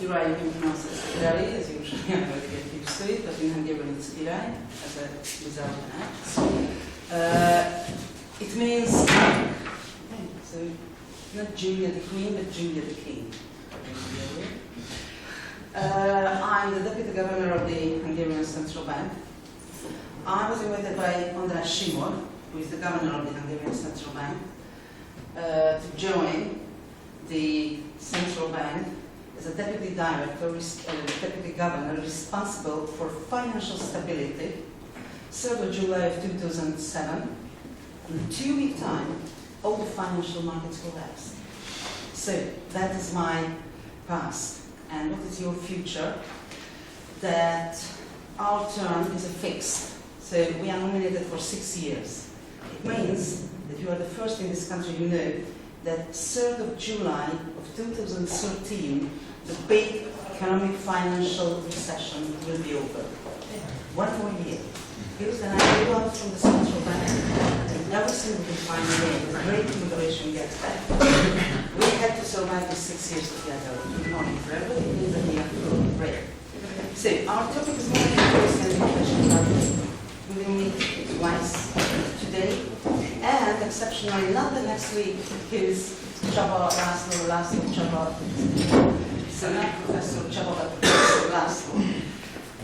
Király, you can pronounce it as Király, as usually I don't get used to it, but in Hungarian it's Király, as a without an X. It means, so not Julia the Queen, but Julia the King. I'm the Deputy Governor of the Hungarian Central Bank. I was invited by András Simor, who is the Governor of the Hungarian Central Bank, to join the Central Bank as a Deputy Director, Deputy Governor responsible for financial stability, 3rd of July of 2007. In a 2-week time, all the financial markets collapsed. So that is my past. And what is your future? That our term is fixed. So we are nominated for 6 years. It means that you are the first in this country who know that 3rd of July of 2013, the big economic financial recession will be over. 1 more year. Because then I go out from the central bank and everything will be fine again. The great immigration gets back. We had to survive the 6 years together. Good morning for everybody. It means that we have to go on break. So our topic is more interest and inflation target. We will meet twice today, and exceptionally not the next week, because Laszlo Csaba, so not Professor Csaba, but Professor Laszlo,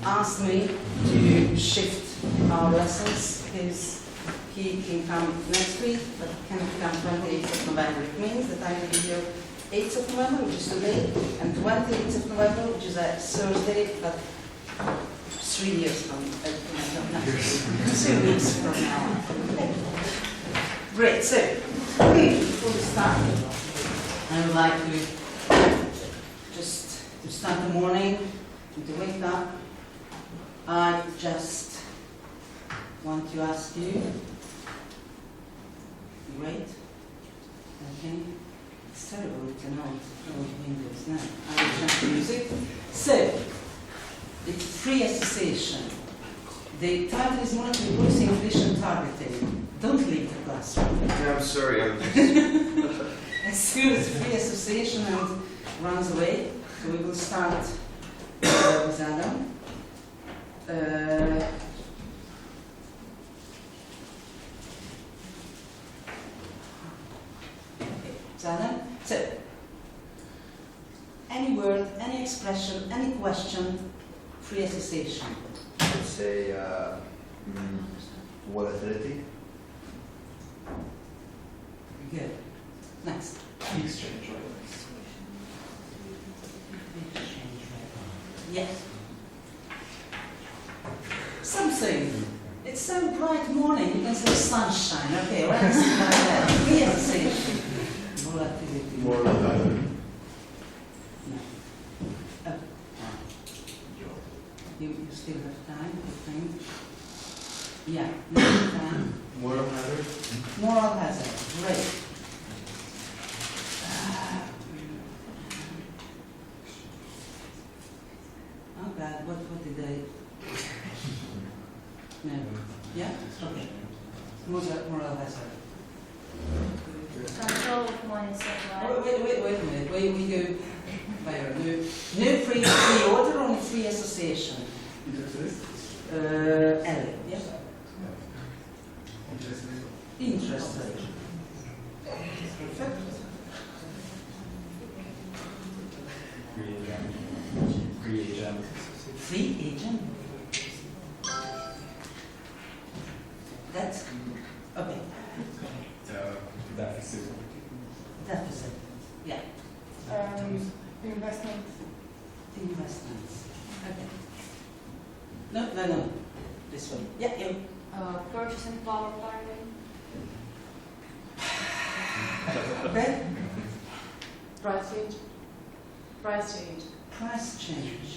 asked me to shift our lessons, because he can come next week, but cannot come 28th of November. It means that I will be here 8th of November, which is today, and 28th of November, which is a Thursday, but 3 years from 2 weeks from now. Great, so before we start, I would like to just to start the morning and to wake up. I just want to ask you, great, okay, it's terrible to know Windows now. I will change the music. So, it's free association. The title is Monetary Policy Inflation Targeting. Don't leave the classroom. Yeah, I'm sorry. I'm just... As soon as free association and runs away, so we will start with Adam. Adam. So, any word, any expression, any question, free association. I'd say volatility. Good. Next. Exchange rate. Yes. Something. It's so bright morning, you can see sunshine. Okay, what is it like that? Free association. Volatility. More volatility. No. Oh. You still have time, I think. Yeah, you have time. Moral hazard. Moral hazard. Great. Oh God, what did I? No. Yeah? Okay. Moral hazard. Control of money supply. Wait a minute. We go by no free order, only free association. Ellie, yeah? Interest rate. Perfect. Free agent. Free agent. That's okay. Deficit. Deficit. Yeah. Investment. Investments. Okay. No. This one. Yeah, you. Purchasing power bargaining. Okay. Price change. Price change. Price change.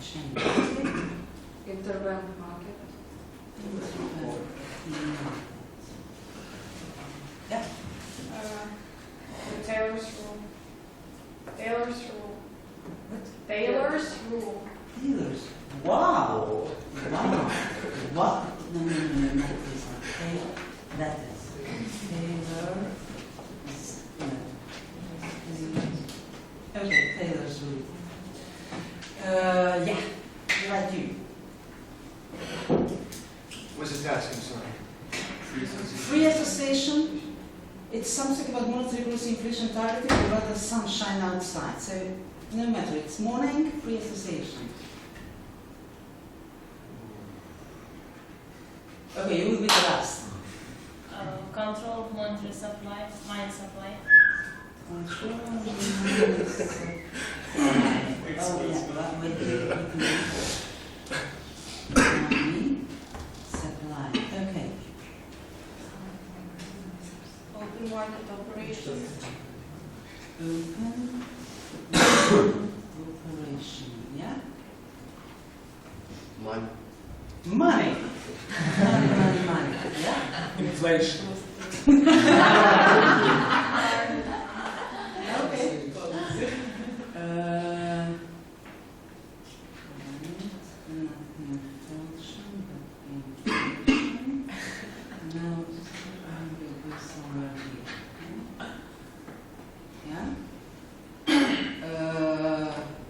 Change. Interbank market. Yeah. The Taylor's rule. Taylor's rule. What? Taylor's rule. Dealers. Wow. What? No, please. Taylor. That is. Taylor. Okay, Taylor's rule. Yeah, like you. What's the task, I'm sorry? Free association, it's something about monetary policy, inflation targeting, or rather sunshine outside. So no matter, it's morning, free association. Okay, you will be the last. Control of monetary supply, money supply. Control money supply. Oh yeah, but wait, money supply. Okay. Open market operations. Open operation. Yeah. Money. Money. Money. Yeah. Inflation. Okay. Now, I will go somewhere here. Yeah.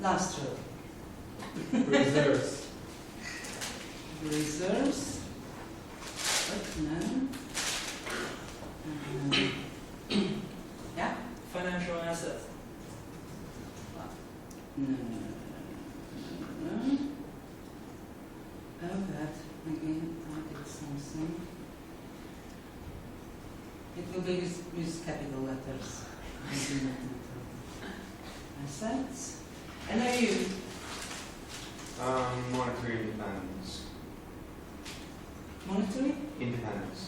Last row. Reserves. Reserves. No. Yeah. Financial assets. No. Oh, that again. I did something. It will be with capital letters. I do not know. Assets. And are you? Monetary independence. Monetary Independence.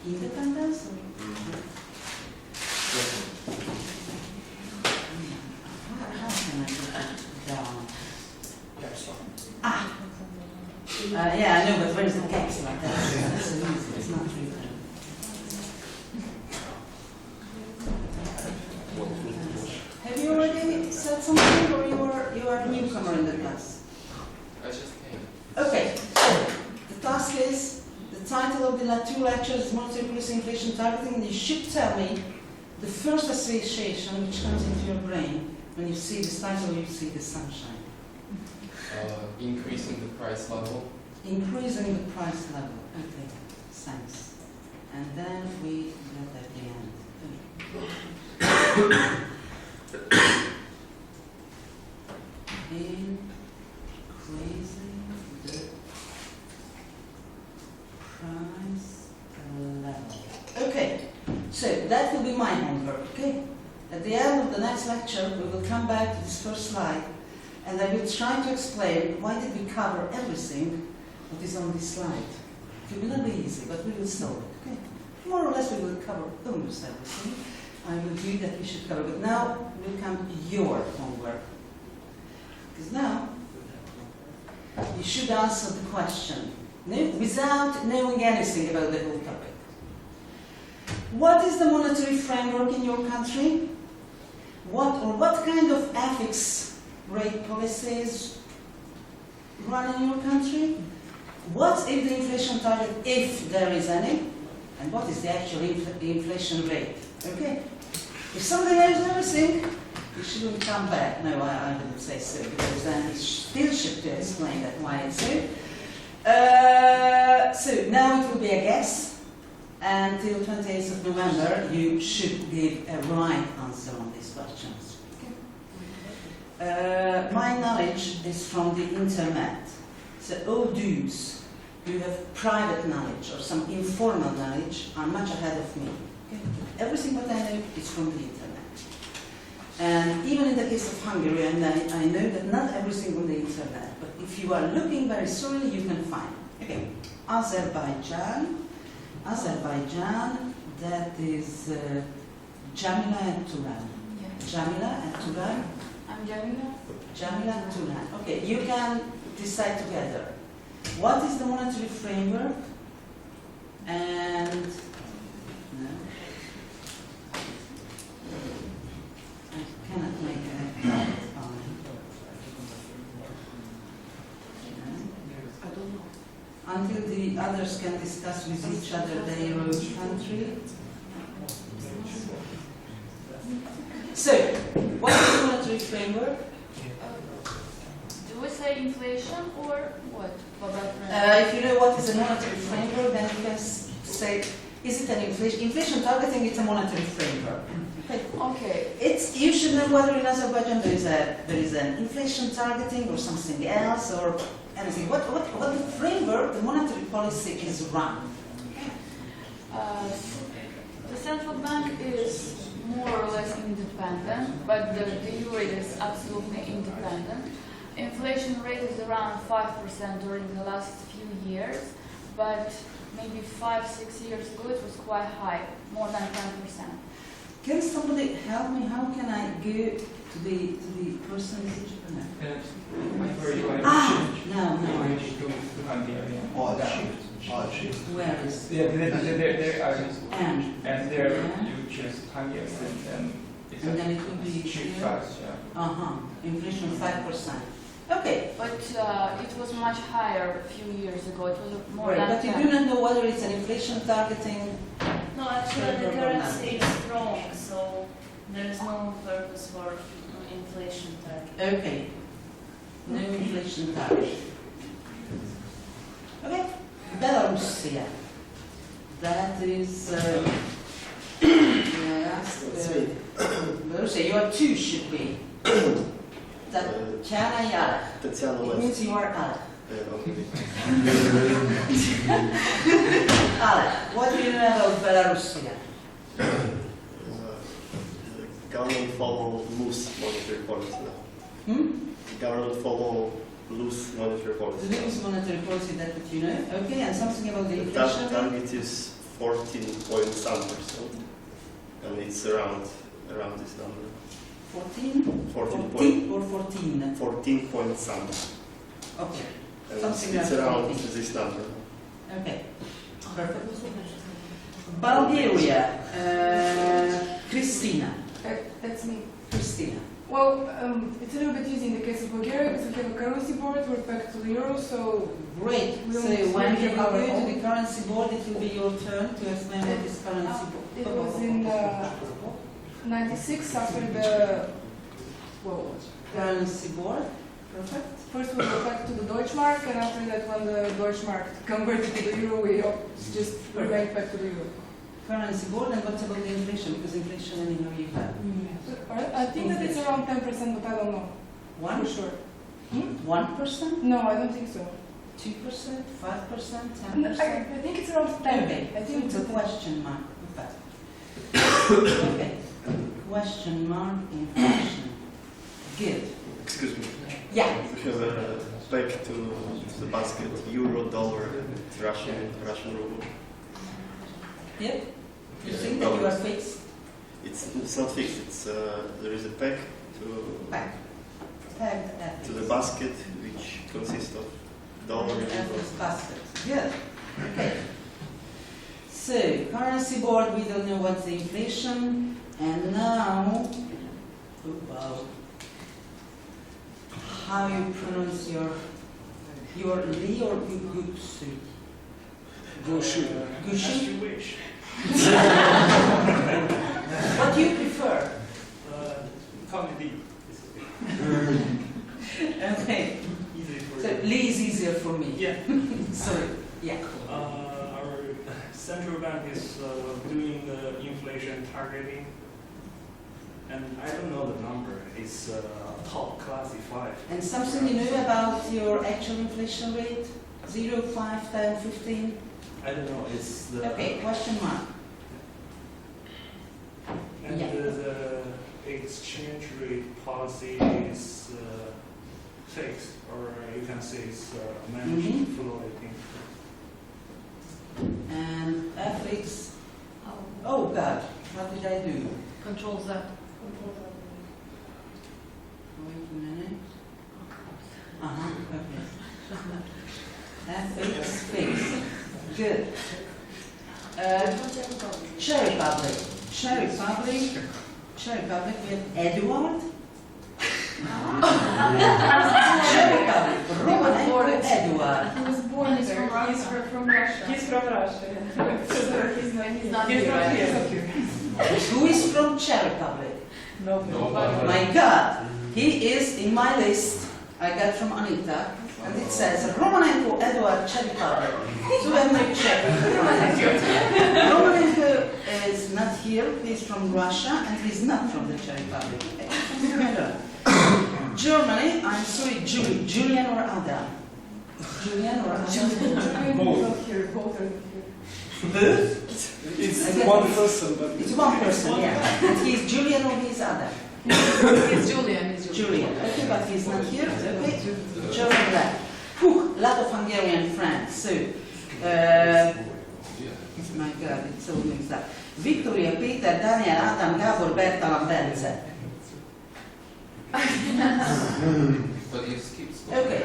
independence? Or how can I put that down? That's fine. Yeah, I know, but where's the caps like that? That's so easy. It's not written. Have you already said something, or you are a newcomer in the class? I just came. Okay, so the task is, the title of the 2 lectures is Monetary Policy Inflation Targeting, and you should tell me the first association which comes into your brain when you see this title, you see the sunshine. Increasing the price level. Increasing the price level. Okay, thanks. And then we get at the end. Increasing the price level. Okay, so that will be my homework, okay? At the end of the next lecture, we will come back to this first slide, and I will try to explain why did we cover everything that is on this slide. It will not be easy, but we will solve it, okay? More or less we will cover almost everything. I will do that we should cover, but now will come your homework. Because now, you should answer the question, without knowing anything about the whole topic. What is the monetary framework in your country? What kind of ethics rate policies run in your country? What is the inflation target, if there is any? And what is the actual inflation rate? Okay? If somebody knows everything, you shouldn't come back. No, I didn't say so, because then he still should explain that why it's so. So now it will be a guess. Until 28th of November, you should give a right answer on these questions. Okay. My knowledge is from the internet. So all dudes who have private knowledge or some informal knowledge are much ahead of me. Okay. Everything what I know is from the internet. And even in the case of Hungary, and I know that not everything on the internet, but if you are looking very thoroughly, you can find. Okay, Azerbaijan, that is Jamila and Turan. Yeah. Jamila and Turan? I'm Jamila. Jamila and Turan. Okay, you can decide together. What is the monetary framework? And no, I cannot make a fine. I don't know. Until the others can discuss with each other their own country. So, what is the monetary framework? Do we say inflation or what? If you know what is a monetary framework, then you can say, is it an inflation? Inflation targeting, it's a monetary framework. Okay. You should know whether in Azerbaijan there is an inflation targeting or something else or anything. What the framework, the monetary policy is run. The central bank is more or less independent, but the euro is absolutely independent. Inflation rate is around 5% during the last few years, but maybe 5-6 years ago it was quite high, more than 10%. Can somebody help me? How can I go to the person in Japan? Where you are? No. To Hungary. Odd shift. Where is? Yeah, there are. And There you choose Hungary and it's And then it will be cheap here? price, yeah. Inflation 5%. Okay. But it was much higher a few years ago. It was more Right, than but you 10. do not know whether it's an inflation targeting. No, actually the currency is strong, so there is no purpose for inflation target. Okay. No inflation target. Okay. Belarusia. That is. Yes. Belarusia. Your two should be. Tatiana Yalek. Tatiana It West. means you are Alec. Okay. Alec, what do you know about Belarusia? The government follow loose monetary policy now. The government follow loose monetary The policy. biggest monetary policy that you know. Okay, and something about the The inflation. target is 14.some%, and it's around this number. 14? 14 or 14? 14 point some. Okay. And Something it's like around 14. this number. Okay. Perfect. Bulgaria. Christina. That's me. Christina. Well, it's a little bit easy in the case of Bulgaria because we have a currency board, we're back to the euro, so Great. We So don't when speak you go about to all. the currency board, it will be your turn to explain what is currency board. it was in 96 after the, well, Currency board. Perfect. first we went back to the Deutschmark, and after that when the Deutschmark converted to the euro, we just went back to the euro. Currency board, and what about the inflation? Because inflation anyhow you have. I think that it's around 10%, but I don't know One? for sure. 1%? No, I don't think so. 2%? 5%? No, 10%? I think it's around 10. Okay, I think it's a question mark. Okay. Okay. Question mark inflation. Good. Excuse me. Yeah. We have a back to the basket euro, dollar, and Russian ruble. Yep. You think that you are fixed? It's not fixed. It's there is a pack Back. Pegged at to the basket which consists of dollar and and euro. this basket. Good. Okay. So currency board, we don't know what's the inflation, and now, oh, wow, how you pronounce your Li or Gushi? Gushu. Gushi? As you wish. What do you prefer? Call me D. Okay. Easy for So you. Li is easier for me. Yeah. Sorry. Yeah. Our central bank is doing the inflation targeting, and I don't know the number. It's top classified. And something you know about your actual inflation rate? 0, 5, 10, 15? I don't know. It's the Okay, question mark. and Yeah. the exchange rate policy is fixed, or you can say it's managed Mhm. flow. I think. And FX. Oh God, what did I do? Control Z. Wait a minute. Okay. FX fixed. Good. Czech Republic. Czech Republic. Czech Republic with Edward. Czech Republic. Romanenko Edward. He was born He's there. from He's Russia. from Russia. He's from Russia. So he's not He's not here. here. He's not here. Who is from Czech Republic? No. My God, he is in my list I got from Anita, and it says Romanenko Eduard Czech Republic. So we have no Czech. Romanenko is not here, he's from Russia, and he's not from the Czech Republic. Germany, I'm sorry, Julian or Adam? Julian or Adam? Both here, both are here. It's one person, but It's one person, yeah. And he's Julian or he's Adam? It's Julian. Julian. Okay, but he's not here. Okay. German left. Whew, lot of Hungarian friends. So, my God, it's so mixed up. Victoria, Peter, Daniel, Adam, Gabor, Bertalan, Bence. But you skip Okay.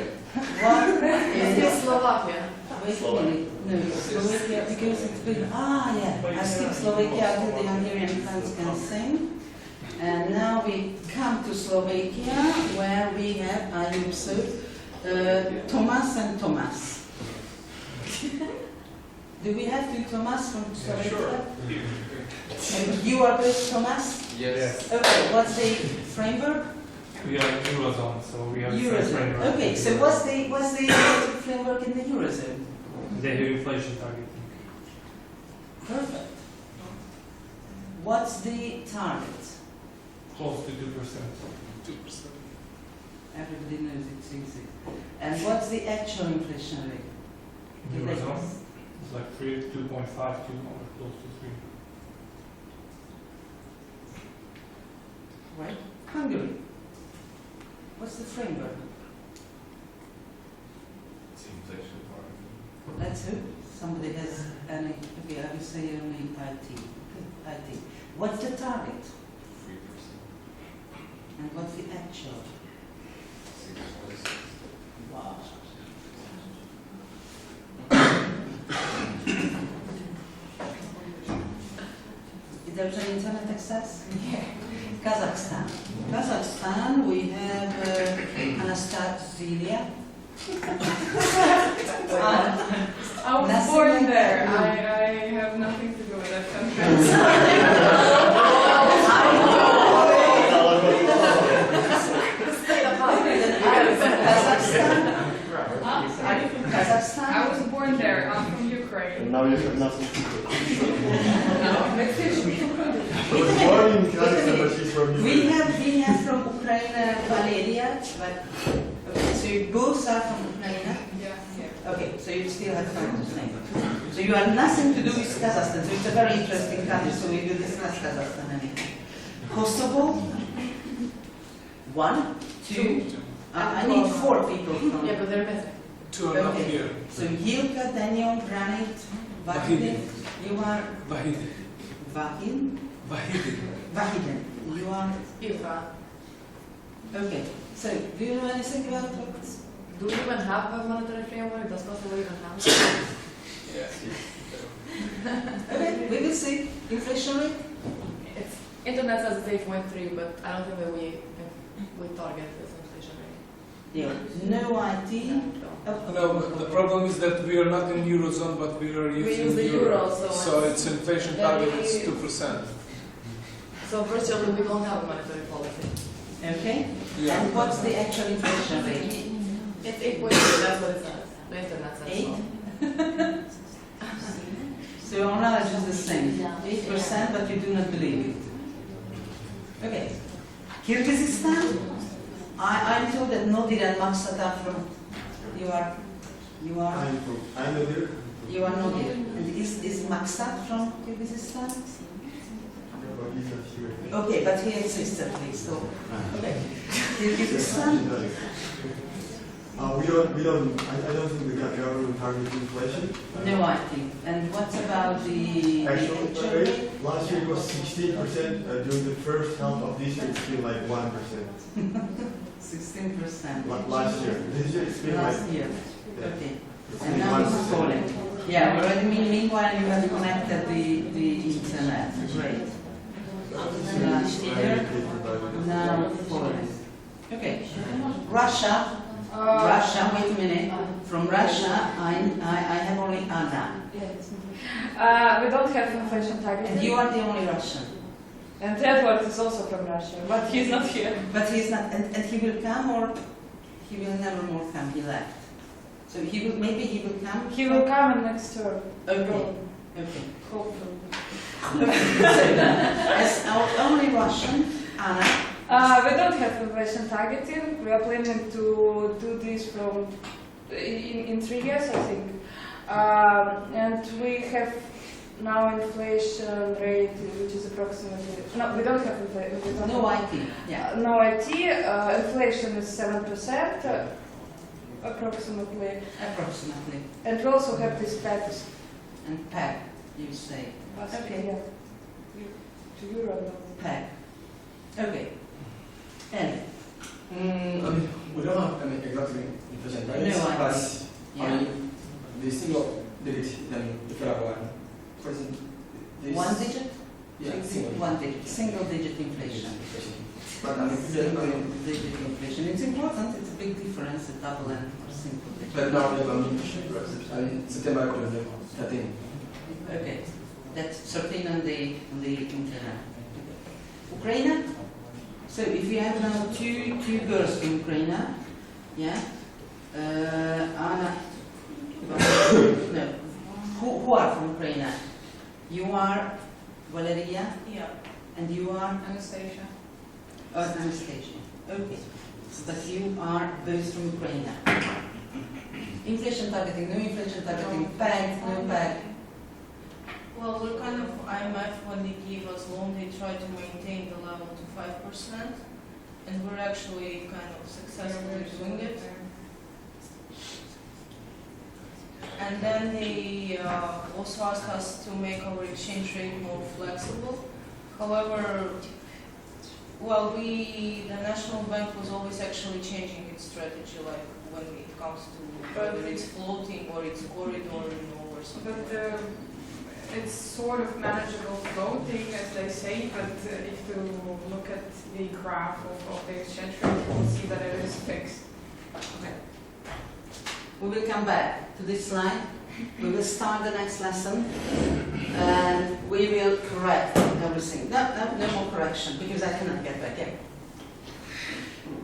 One It's is Slovakia. wait a minute. No, Slovakia because it's been yeah. I skip Slovakia until the Hungarian friends can sing. And now we come to Slovakia, where we have, I hope so, Thomas and Thomas. Do we have two Thomas from Slovakia? And you are both Thomas? Yes. Okay, what's the framework? We are in Eurozone, so we have Eurozone. Okay, so what's the framework in the Eurozone? They have inflation target. Perfect. What's the target? Close to 2%. 2%. Everybody knows it's easy. And what's the actual inflation rate? Eurozone, it's like 2.5 to close to 3. Right? Hungary. What's the framework? It's inflation target. Let's hope somebody has any. Okay, I will say only IT. IT. What's the target? 3%. And what's the actual? 6.6. Wow. Is there an internet access? Yeah. Kazakhstan. Kazakhstan, we have Anastasia. I was Nothing born like there. that. I have nothing to do with that country. Kazakhstan? Are you from I Kazakhstan? was born there. I'm from Ukraine. And now you have nothing to do. I was born in Kazakhstan, but she's from We Ukraine. have from Ukraine Valeria, but okay, so you both are from Ukraine. Yeah. Okay, so you still have time to think. So you have nothing to do with Kazakhstan, so it's a very interesting country, so we will discuss Kazakhstan anyway. Kosovo, 1, 2, I need 4 people from. Yeah, but they're missing. 2.5 Okay. years. So Yilka, Daniel, Granit, Vahidin, you are Vahid. Vahin, Vahidin, you are, Eva, okay. So do you know anything about what? do we even have a monetary framework? Does Kosovo even have? Yes. Okay, we will see. Inflation rate? It's internet says it's 8.3, but I don't think that we target this inflation rate. Yeah. No IT. Oh, No, but the problem is that we are not in Eurozone, but we are We using use the euro, So its inflation target is 2%. So virtually we don't have a monetary policy. Okay. Yeah. And what's the actual inflation rate? It's 8.3, that's what it says. The internet says 8? so. So your knowledge is the same. 8%, but you do not believe it. Okay. Kyrgyzstan? I'm told that Nodir and Maksat are from. You are I'm Nadir. You are Nodir. And is Maksat from Kyrgyzstan? Okay, but he exists at least. So, okay. Kyrgyzstan? I don't think the government target inflation. No, I think. And what about the Actual actual rate, rate? last year it was 16%, during the first half of this year it's been like 1%. 16%. Last year. This year it's been like, Last year. Okay. it's And been now it's 1%. falling. Yeah, already meanwhile you have connected the internet. Great. Last year, now falling. Okay. Russia. Russia, wait a minute. From Russia, I have only Anna. We don't have inflation target. And you are the only Russian. And Edward is also from Russia, but he's not here. But he's not, and he will come, or he will never more come, he left. So maybe he will come? He will come in next term. Okay, okay. Hopefully. As our only Russian, Anna, We don't have inflation targeting. We are planning to do this in 3 years, I think. And we have now inflation rate, which is approximately, no, we don't have inflation. no IT, yeah. No IT, inflation is 7%, approximately. Approximately. And we also have this status. And PEG, you say. Okay. Yeah. To Europe. PEG. Okay. And, We don't have exactly inflation targets, No, I but yeah. the single digit then the federal one. For instance, this, one digit? Yeah, single. One digit. Single digit inflation. But I mean, Single digit inflation. It's important, it's a big difference, a double and or single digit. but now we have September 13. Okay. That's 13 on the internet. Ukraine? So if you have now two girls from Ukraine, yeah, Anna, no, who are from Ukraine? You are Valeria, Yeah. and you are Anastasia. Anastasia. Okay, so that you are both from Ukraine. Inflation targeting, no inflation targeting, PEG, no PEG. Well, we're kind of, IMF, when they gave us loan, they tried to maintain the level to 5%, and we're actually kind of successfully doing it. And then they also asked us to make our exchange rate more flexible. However, well, the National Bank was always actually changing its strategy, like when it comes to whether it's floating or it's corridor, or something. But it's sort of manageable floating, as they say, but if you look at the graph of the exchange rate, you will see that it is fixed. Okay. We will come back to this slide. We will start the next lesson, and we will correct everything. No more correction, because I cannot get back in.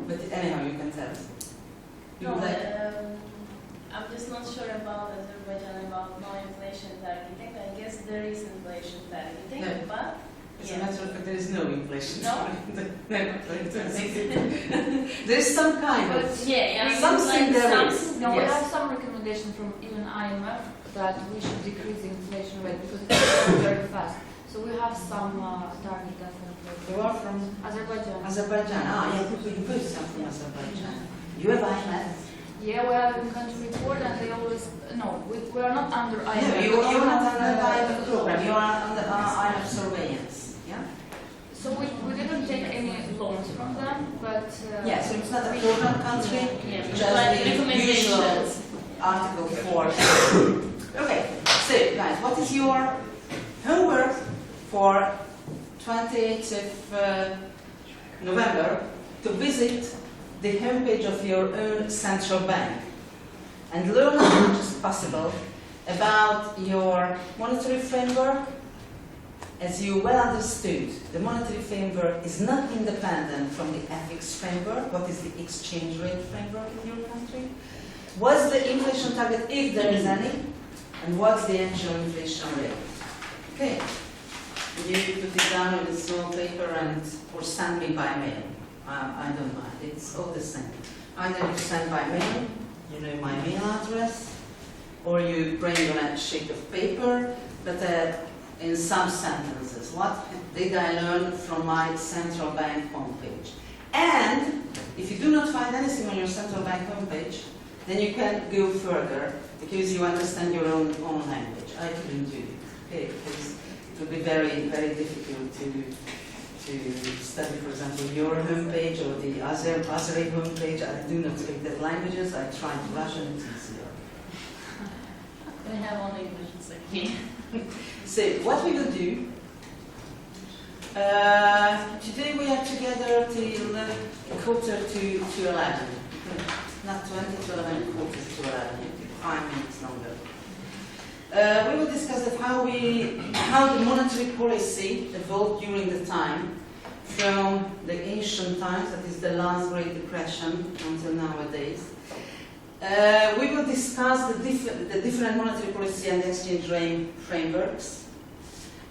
But anyhow, you can tell us. You would like? I'm just not sure about Azerbaijan about no inflation targeting. I guess there is inflation targeting, No. but As a matter of fact, there is no inflation. No? There's some kind but of. yeah, Something there is. something. No, we Yes. have some recommendation from even IMF that we should decrease the inflation rate because it's growing very fast. So we have some target definitely. You are from Azerbaijan. Azerbaijan. You both come from Azerbaijan. You have IMF. Yeah, we are in country report and they always, no, we are not under No, IMF. you are not under the IMF program. You are under IMF surveillance. Yeah. So we didn't take any loans from them, but Yeah. So it's not a program country. Yeah, Just like the usual recommendations. Article 4. Okay. So guys, what is your homework for 28th of November to visit the homepage of your own central bank and learn as much as possible about your monetary framework. As you well understood, the monetary framework is not independent from the FX framework. What is the exchange rate framework in your country? What's the inflation target, if there is any? And what's the actual inflation rate? Okay. You put it down on a small paper or send me by mail. I don't mind. It's all the same. Either you send by mail, you know my mail address, or you bring on a sheet of paper, but in some sentences. What did I learn from my central bank homepage? And if you do not find anything on your central bank homepage, then you can go further because you understand your own language. I couldn't do it. Okay, because it would be very, very difficult to study, for example, your homepage or the Azeri homepage. I do not speak that languages. I tried Russian, it's easier. We have only English, it's like me. So, what we will do, today we are together till 10:45 to 11. Not 20 to 11, quarter to 11, 5 minutes longer. We will discuss that how the monetary policy evolved during the time from the ancient times, that is the last Great Depression, until nowadays. We will discuss the different monetary policy and exchange rate frameworks.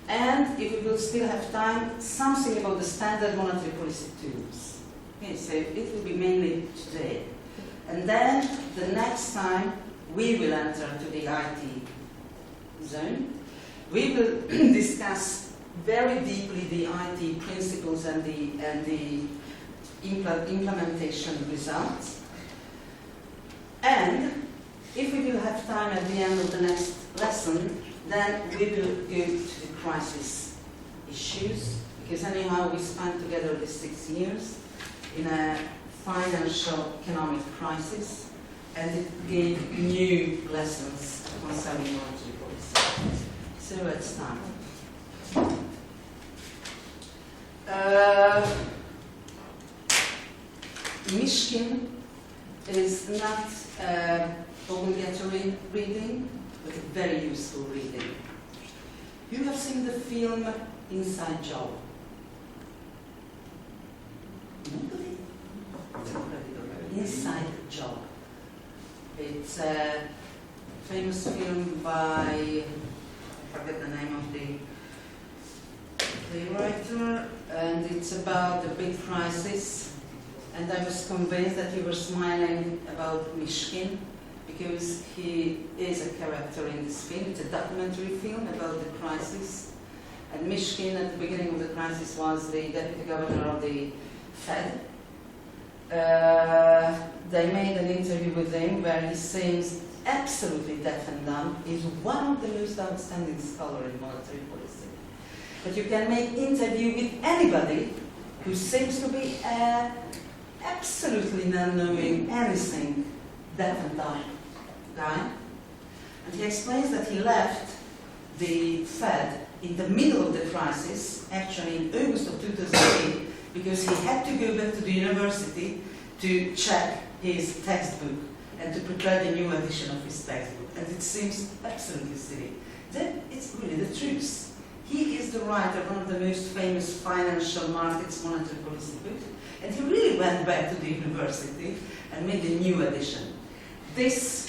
And if we will still have time, something about the standard monetary policy tools. Okay, so it will be mainly today. And then the next time we will enter to the IT zone. We will discuss very deeply the IT principles and the implementation results. And if we will have time at the end of the next lesson, then we will go to the crisis issues, because anyhow we spent together these 6 years in a financial economic crisis, and it gave new lessons concerning monetary policy. So let's start. Mishkin is not obligatory reading, but a very useful reading. You have seen the film Inside Job. Nobody? Inside Job. It's a famous film by, I forget the name of the writer, and it's about the big crisis. And I was convinced that you were smiling about Mishkin, because he is a character in this film. It's a documentary film about the crisis. And Mishkin, at the beginning of the crisis, was the deputy governor of the Fed. They made an interview with him where he seems absolutely deaf and dumb. He's one of the most outstanding scholars in monetary policy. But you can make interview with anybody who seems to be absolutely not knowing anything, deaf and dumb guy. And he explains that he left the Fed in the middle of the crisis, actually in August of 2008, because he had to go back to the university to check his textbook and to prepare the new edition of his textbook. And it seems absolutely silly. Then it's really the truth. He is the writer of one of the most famous financial markets monetary policy books, and he really went back to the university and made a new edition. This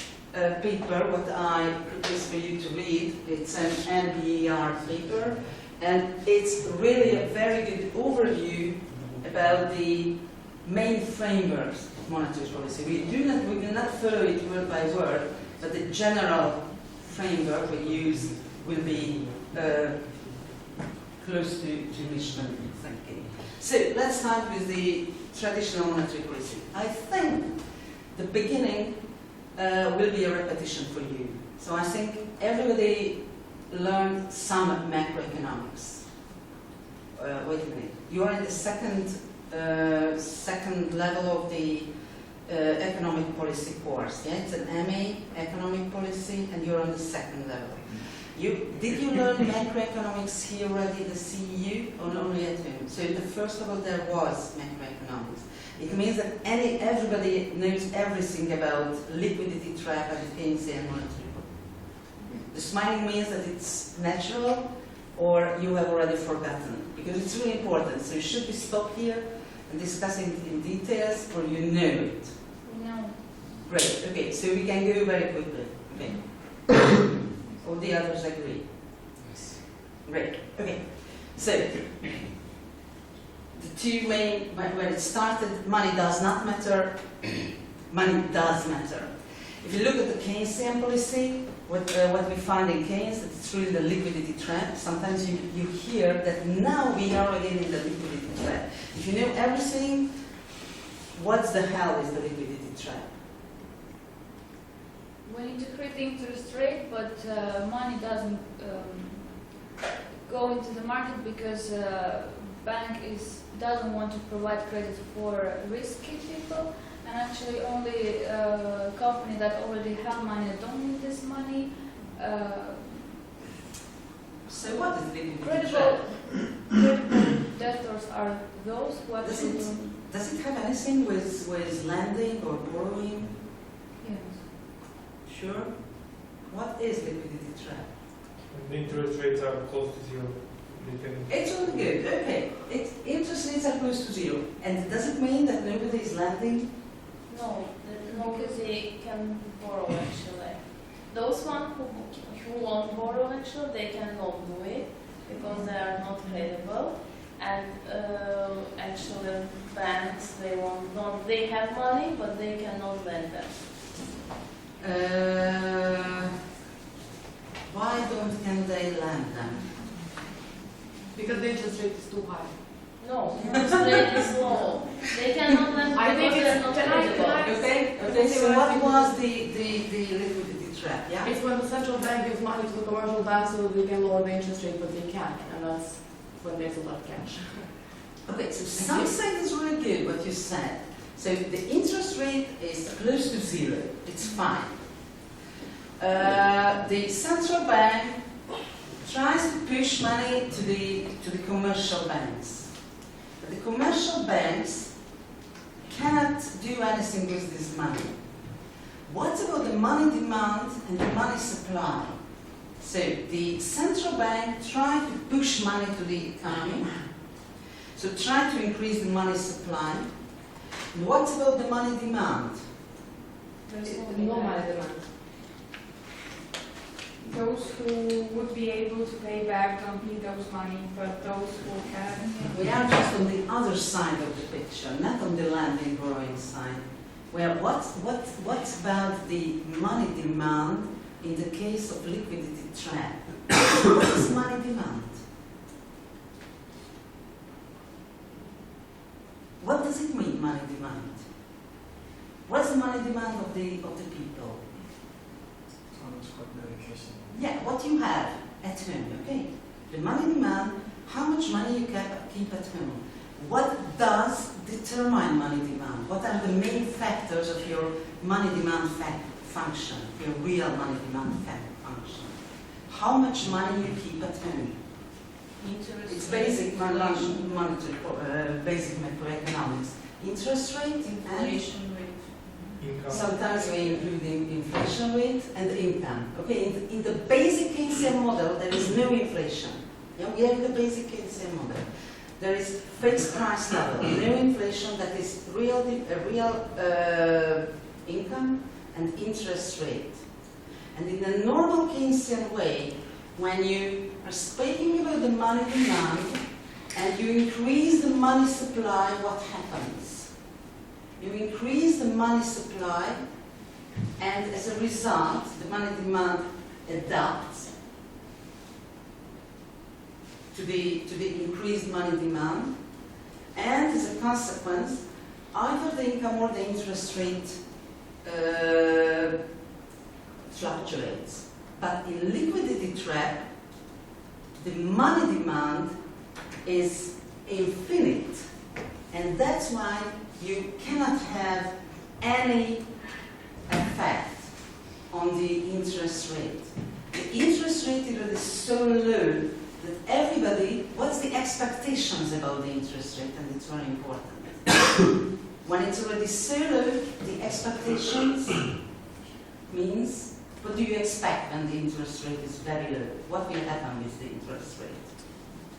paper, what I propose for you to read, it's an NBER paper, and it's really a very good overview about the main frameworks of monetary policy. We will not follow it word by word, but the general framework we use will be close to Michigan thinking. So let's start with the traditional monetary policy. I think the beginning will be a repetition for you. So I think everybody learned some macroeconomics. Wait a minute. You are in the second level of the economic policy course. Yeah, it's an MA economic policy, and you're on the second level. Did you learn macroeconomics here already at the CEU, or only at home? So the first of all, there was macroeconomics. It means that everybody knows everything about liquidity trap and Keynesian monetary policy. The smiling means that it's natural, or you have already forgotten, because it's really important. So you should be stopped here and discussing it in details, or you know it. No. Great. Okay. So we can go very quickly. Okay. All the others agree. Yes. Great. Okay. So the two main, when it started, money does not matter. Money does matter. If you look at the Keynesian policy, what we find in Keynes, that it's really the liquidity trap. Sometimes you hear that now we are again in the liquidity trap. If you know everything, what the hell is the liquidity trap? We decrease the interest rate, but money doesn't go into the market because bank doesn't want to provide credit for risky people, and actually only companies that already have money don't need this money. So what is liquidity Credible trap? debtors are those who actually Does it have anything with lending or borrowing? Yes. Sure. What is liquidity trap? And the interest rates are close to zero. They can It's all good, okay. Interest rates are close to zero. And does it mean that nobody is lending? No, nobody can borrow actually. Those one who won't borrow actually, they cannot do it because they are not credible. And actually banks, they have money but they cannot lend them. Why can they lend them? Because the interest rate is too high. No, interest rate is low. They cannot lend I think because they are it's- not can I- credible. Okay, so what was the liquidity trap, yeah? It's when the central bank gives money to the commercial banks so that they can lower the interest rate, but they can't, and that's when there's a lot of cash. Okay, so something is really good what you said. So the interest rate is close to zero. It's fine. The central bank tries to push money to the commercial banks. But the commercial banks cannot do anything with this money. What about the money demand and the money supply? So the central bank tries to push money to the economy. So try to increase the money supply. And what about the money demand? There's No money demand. Those who would be able to pay back don't need those money, but those who can. We are just on the other side of the picture, not on the lending borrowing side. Well, what's about the money demand in the case of liquidity trap? What is money demand? What does it mean, money demand? What's the money demand of the people? Yeah, what you have at home, okay? The money demand, how much money you keep at home. What does determine money demand? What are the main factors of your money demand function, your real money demand function? How much money you keep at home? Interest It's rate, basic monetary, basic macroeconomics. Interest rate and inflation rate. income. sometimes we include the inflation rate and income. Okay, in the basic Keynesian model, there is no inflation. Yeah, we have the basic Keynesian model. There is fixed price level, no inflation, that is real income and interest rate. And in the normal Keynesian way, when you are speaking about the money demand and you increase the money supply, what happens? You increase the money supply, and as a result, the money demand adapts to the increased money demand, and as a consequence, either the income or the interest rate fluctuates. But in liquidity trap, the money demand is infinite, and that's why you cannot have any effect on the interest rate. The interest rate is so low that everybody, what's the expectations about the interest rate? And it's very important. When it's already so low, the expectations means, what do you expect when the interest rate is very low? What will happen with the interest rate?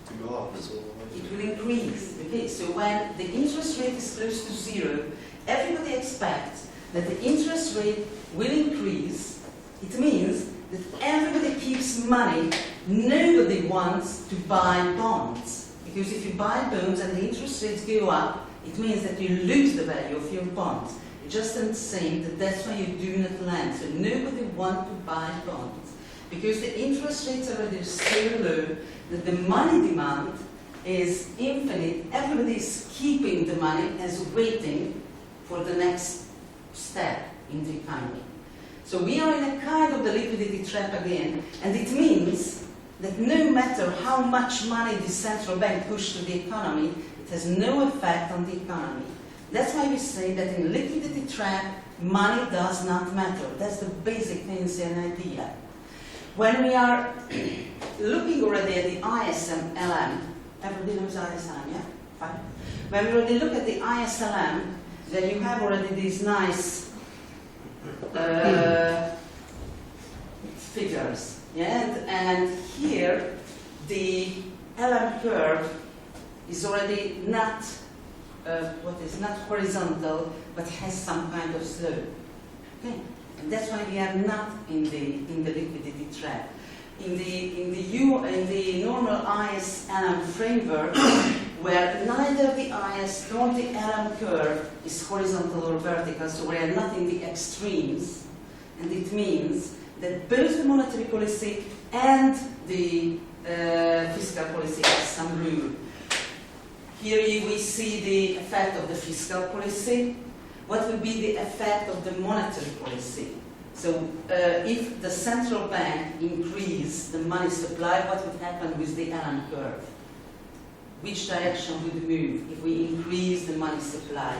To go up, so It will increase. Okay, so when the interest rate is close to zero, everybody expects that the interest rate will increase. It means that everybody keeps money. Nobody wants to buy bonds. Because if you buy bonds and the interest rates go up, it means that you lose the value of your bonds. Just the same, that's why you do not lend. So nobody wants to buy bonds. Because the interest rates are already so low that the money demand is infinite. Everybody is keeping the money as waiting for the next step in the economy. So we are in a kind of the liquidity trap again, and it means that no matter how much money the central bank pushes to the economy, it has no effect on the economy. That's why we say that in liquidity trap, money does not matter. That's the basic Keynesian idea. When we are looking already at the ISLM, everybody knows ISLM, yeah? Fine. When we already look at the ISLM, then you have already these nice figures. Yeah? And here, the LM curve is already not not horizontal, but has some kind of slope. Okay? And that's why we are not in the liquidity trap. In the normal IS-LM framework, where neither the IS nor the LM curve is horizontal or vertical, so we are not in the extremes, and it means that both the monetary policy and the fiscal policy has some rule. Here we see the effect of the fiscal policy. What will be the effect of the monetary policy? So if the central bank increase the money supply, what would happen with the LM curve? Which direction would move if we increase the money supply?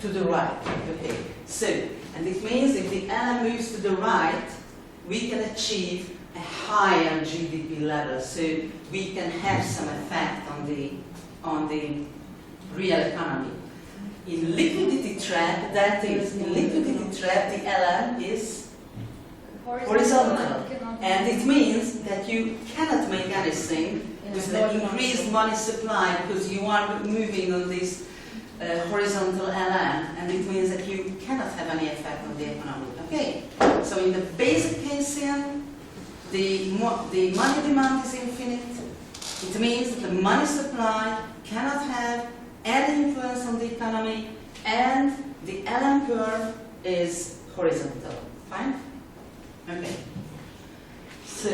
To the right. Okay. So, and it means if the LM moves to the right, we can achieve a higher GDP level. So we can have some effect on the real economy. In liquidity trap, in liquidity trap, the LM is horizontal. And it means that you cannot make anything with the increased money supply because you are moving on this horizontal LM, and it means that you cannot have any effect on the economy. Okay, so in the basic case here, the money demand is infinite. It means that the money supply cannot have any influence on the economy, and the LM curve is horizontal. Fine? Okay. So,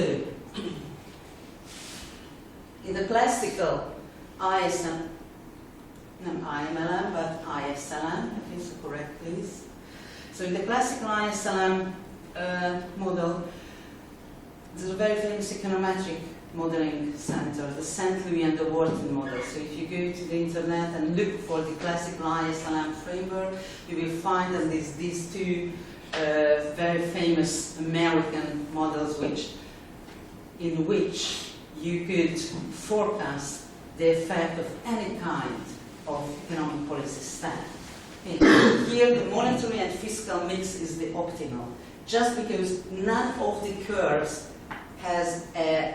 in the classical ISM, not IMLM, but ISLM, okay, so correct please. So in the classical ISLM model, there's a very famous econometric modeling center, the St. Louis and the Wharton model. So if you go to the internet and look for the classical ISLM framework, you will find that there's these two very famous American models in which you could forecast the effect of any kind of economic policy stack. Here the monetary and fiscal mix is the optimal, just because none of the curves has an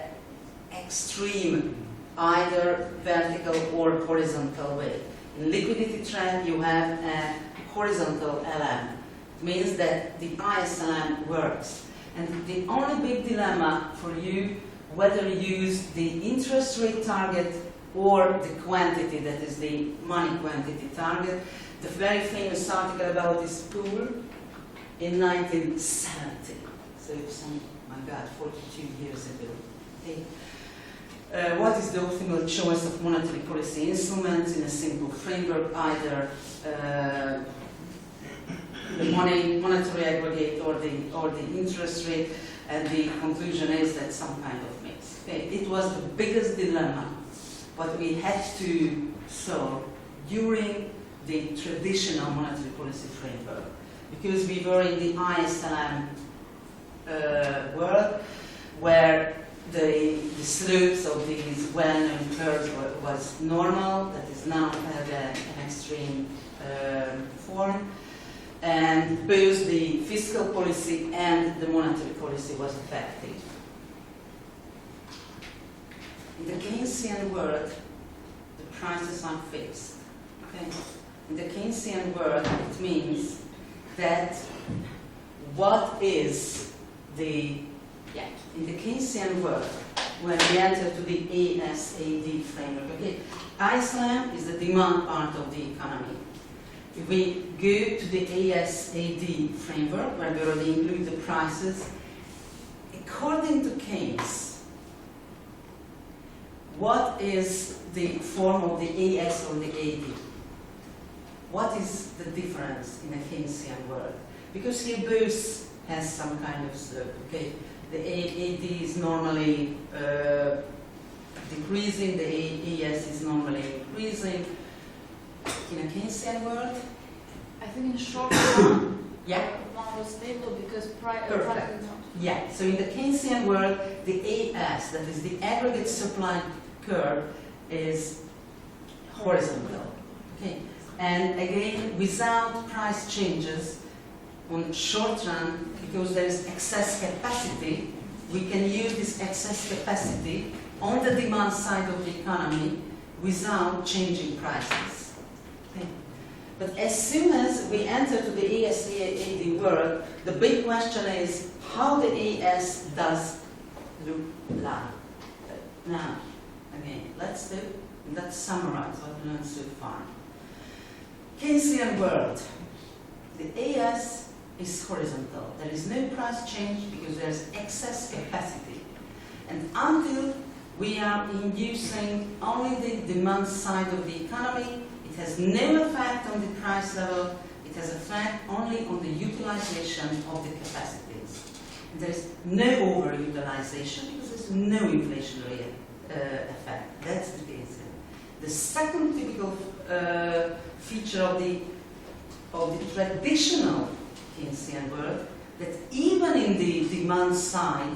extreme either vertical or horizontal way. In liquidity trap you have a horizontal LM. It means that the ISLM works. And the only big dilemma for you, whether you use the interest rate target or the quantity, that is the money quantity target. The very famous article about this pool in 1970. So it's, oh my God, 42 years ago. Okay. What is the optimal choice of monetary policy instruments in a simple framework, either the monetary aggregate or the interest rate, and the conclusion is that some kind of mix. Okay. It was the biggest dilemma, but we had to solve during the traditional monetary policy framework, because we were in the ISLM world, where the slopes of these well-known curves was normal, that is now had an extreme form, and both the fiscal policy and the monetary policy was affected. In the Keynesian world, the prices are fixed. Okay? In the Keynesian world, it means that what is in the Keynesian world, when we enter to the ASAD framework, okay, ISLM is the demand part of the economy. If we go to the ASAD framework, where we already include the prices, according to Keynes, what is the form of the AS or the AD? What is the difference in a Keynesian world? Because here both has some kind of slope. Okay, the AD is normally decreasing, the AS is normally increasing. In a Keynesian world, I think in short run, yeah, one was stable because perfect. Yeah, so in the Keynesian world, the AS, that is the aggregate supply curve, is horizontal. Okay, and again, without price changes, on short run, because there is excess capacity, we can use this excess capacity on the demand side of the economy without changing prices. Okay. But as soon as we enter to the ES-EAD world, the big question is how the ES does look like. Now, again, let's summarize what we learned so far. Keynesian world. The ES is horizontal. There is no price change because there is excess capacity. And until we are inducing only the demand side of the economy, it has no effect on the price level. It has effect only on the utilization of the capacities. And there is no overutilization because there is no inflationary effect. That's the case. The second typical feature of the traditional Keynesian world, that even in the demand side,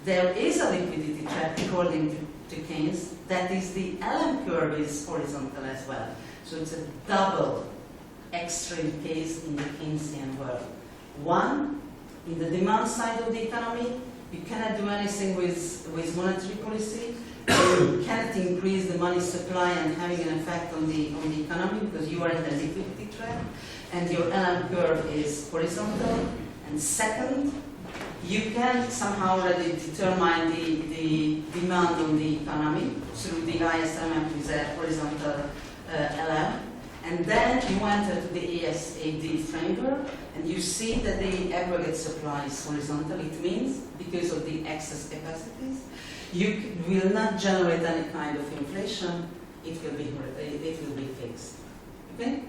there is a liquidity trap according to Keynes. That is, the LM curve is horizontal as well. So it's a double extreme case in the Keynesian world. One, in the demand side of the economy, you cannot do anything with monetary policy. You cannot increase the money supply and having an effect on the economy because you are in the liquidity trap, and your LM curve is horizontal. And second, you can somehow already determine the demand on the economy through the ISMF with a horizontal LM. And then you enter to the ES-AD framework, and you see that the aggregate supply is horizontal. It means, because of the excess capacities, you will not generate any kind of inflation. It will be fixed. Okay?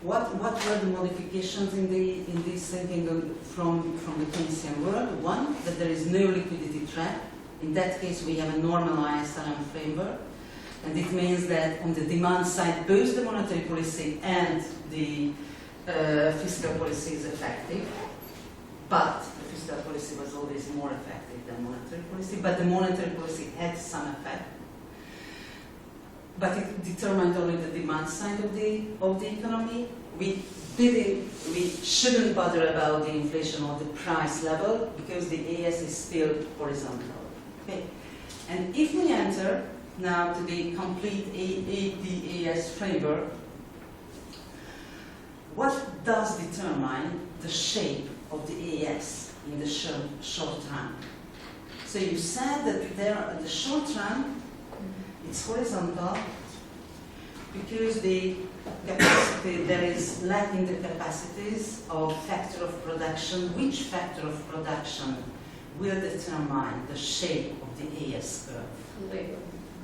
What were the modifications in this thinking from the Keynesian world? One, that there is no liquidity trap. In that case, we have a normalized LM framework. And it means that on the demand side, both the monetary policy and the fiscal policy is effective. But the fiscal policy was always more effective than monetary policy. But the monetary policy had some effect. But it determined only the demand side of the economy. We shouldn't bother about the inflation or the price level because the ES is still horizontal. Okay. And if we enter now to the complete ES framework, what does determine the shape of the ES in the short run? So you said that the short run, it's horizontal because the capacity, there is lack in the capacities of factor of production. Which factor of production will determine the shape of the ES curve? Labor.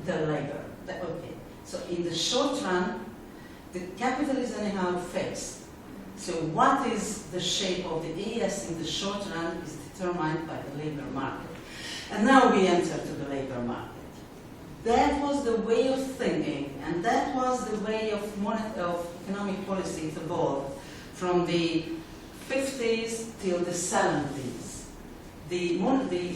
The labor. Okay. So in the short run, the capital is anyhow fixed. So what is the shape of the ES in the short run is determined by the labor market. And now we enter to the labor market. That was the way of thinking, and that was the way of economic policy to evolve from the 50s till the 70s. The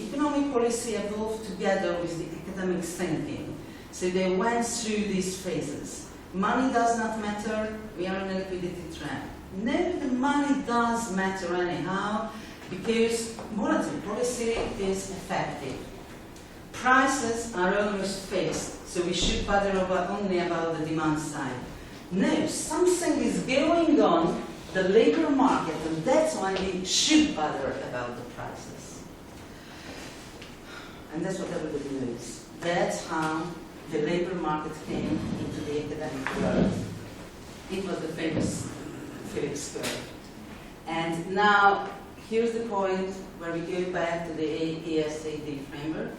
economic policy evolved together with the academic thinking. So they went through these phases. Money does not matter, we are in a liquidity trap. No, the money does matter anyhow, because monetary policy is effective. Prices are almost fixed, so we should bother only about the demand side. No, something is going on the labor market, and that's why we should bother about the prices. And that's what everybody knows. That's how the labor market came into the academic world. It was the famous Phillips curve. And now, here's the point where we go back to the ES-AD framework.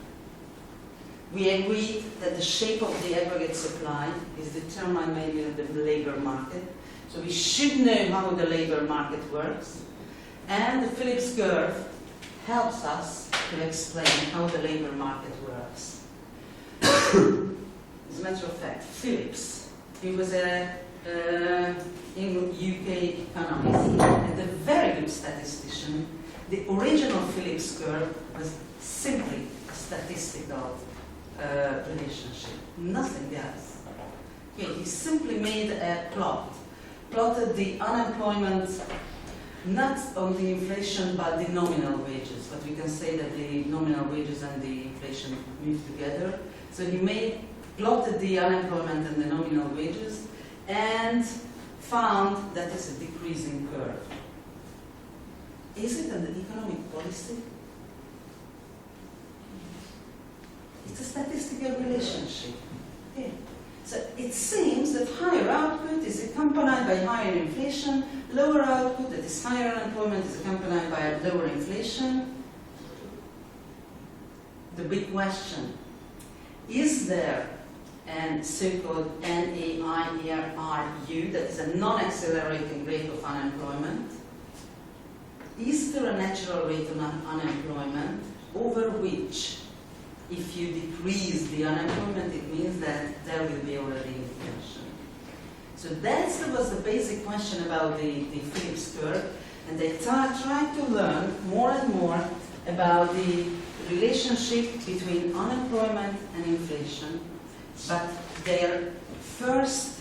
We agreed that the shape of the aggregate supply is determined mainly in the labor market. So we should know how the labor market works. And the Phillips curve helps us to explain how the labor market works. As a matter of fact, Phillips, he was a UK economist and a very good statistician. The original Phillips curve was simply a statistical relationship, nothing else. Okay, he simply made a plot plotted the unemployment not on the inflation but the nominal wages. But we can say that the nominal wages and the inflation move together. So he plotted the unemployment and the nominal wages and found that it's a decreasing curve. Is it an economic policy? It's a statistical relationship. Okay. So it seems that higher output is accompanied by higher inflation, lower output, that is higher unemployment, is accompanied by lower inflation. The big question, is there a so-called NAIRU, that is a non-accelerating rate of unemployment? Is there a natural rate of unemployment over which, if you decrease the unemployment, it means that there will be already inflation? So that was the basic question about the Phillips curve, and they tried to learn more and more about the relationship between unemployment and inflation, but their first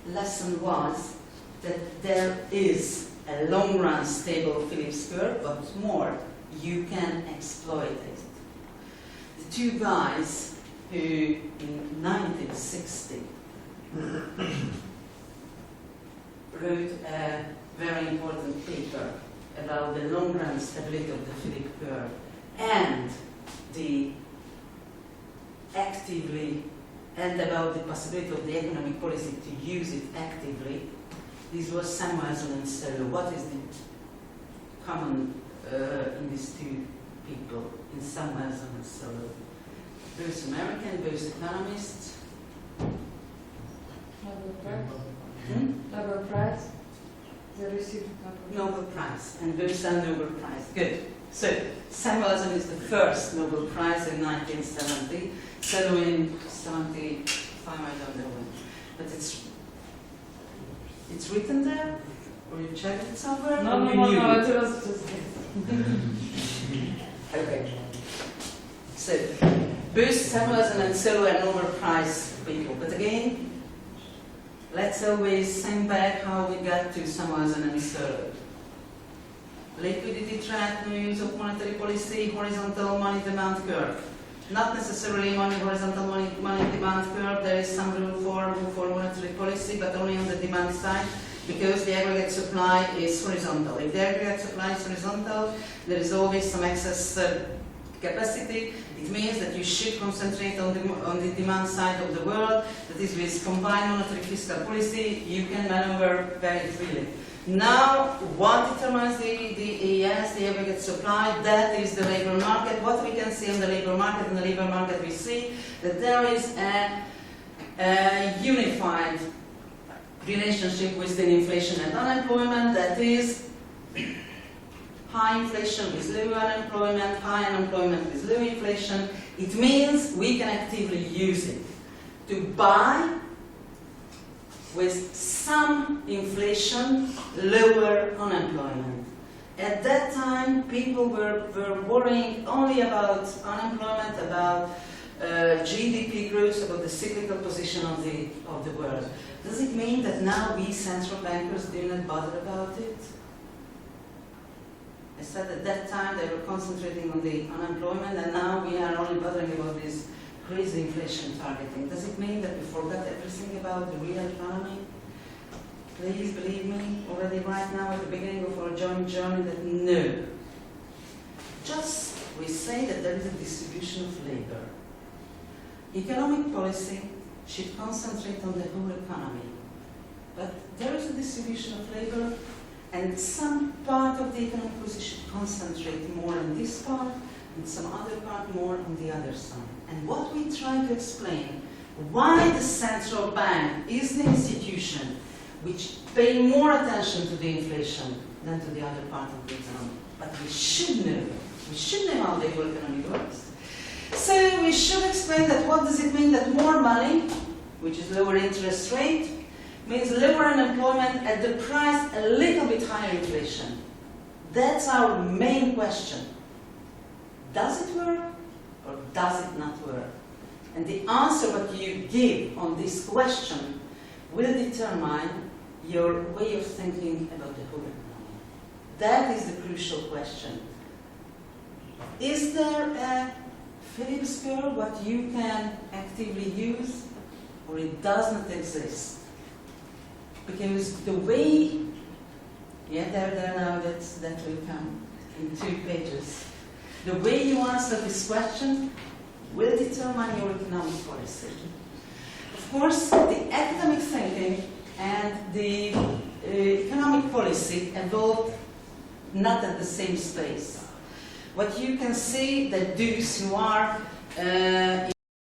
lesson was that there is a long-run stable Phillips curve, but more, you can exploit it. The two guys who, in 1960, wrote a very important paper about the long-run stability of the Phillips curve and about the possibility of the economic policy to use it actively. This was Samuelson and Solo. What is the common in these two people, in Samuelson and Solo? Both American, both economists. Nobel Prize. Nobel Prize. They received Nobel Prize, and both are Nobel Prize. Good. So Samuelson is the first Nobel Prize in 1970. Solo in 75, I don't know when, but it's written there, or you checked it somewhere? No, it was just Okay. So, both Samuelson and Solo are Nobel Prize people. But again, let's always think back how we got to Samuelson and Solo. Liquidity trap, new use of monetary policy, horizontal money demand curve. Not necessarily horizontal money demand curve. There is some room for monetary policy, but only on the demand side, because the aggregate supply is horizontal. If the aggregate supply is horizontal, there is always some excess capacity. It means that you should concentrate on the demand side of the world. That is, with combined monetary fiscal policy, you can maneuver very freely. Now, what determines the AES, the aggregate supply? That is the labor market. What we can see on the labor market, we see that there is a unified relationship within inflation and unemployment. That is, high inflation with low unemployment, high unemployment with low inflation. It means we can actively use it to buy with some inflation, lower unemployment. At that time, people were worrying only about unemployment, about GDP growth, about the cyclical position of the world. Does it mean that now we central bankers do not bother about it? I said at that time they were concentrating on the unemployment, and now we are only bothering about this crazy inflation targeting. Does it mean that we forgot everything about the real economy? Please believe me, already right now at the beginning of our joint journey, that no. Just we say that there is a distribution of labor. Economic policy should concentrate on the whole economy. But there is a distribution of labor, and some part of the economic policy should concentrate more on this part, and some other part more on the other side. And what we try to explain, why the central bank is the institution which pay more attention to the inflation than to the other part of the economy. But we should know how the whole economy works. So we should explain that what does it mean that more money, which is lower interest rate, means lower unemployment at the price a little bit higher inflation. That's our main question. Does it work or does it not work? And the answer what you give on this question will determine your way of thinking about the whole economy. That is the crucial question. Is there a Phillips curve what you can actively use, or it does not exist? Because the way, there now that will come in 2 pages. The way you answer this question will determine your economic policy. Of course, the academic thinking and the economic policy evolved not at the same space. What you can see that those who are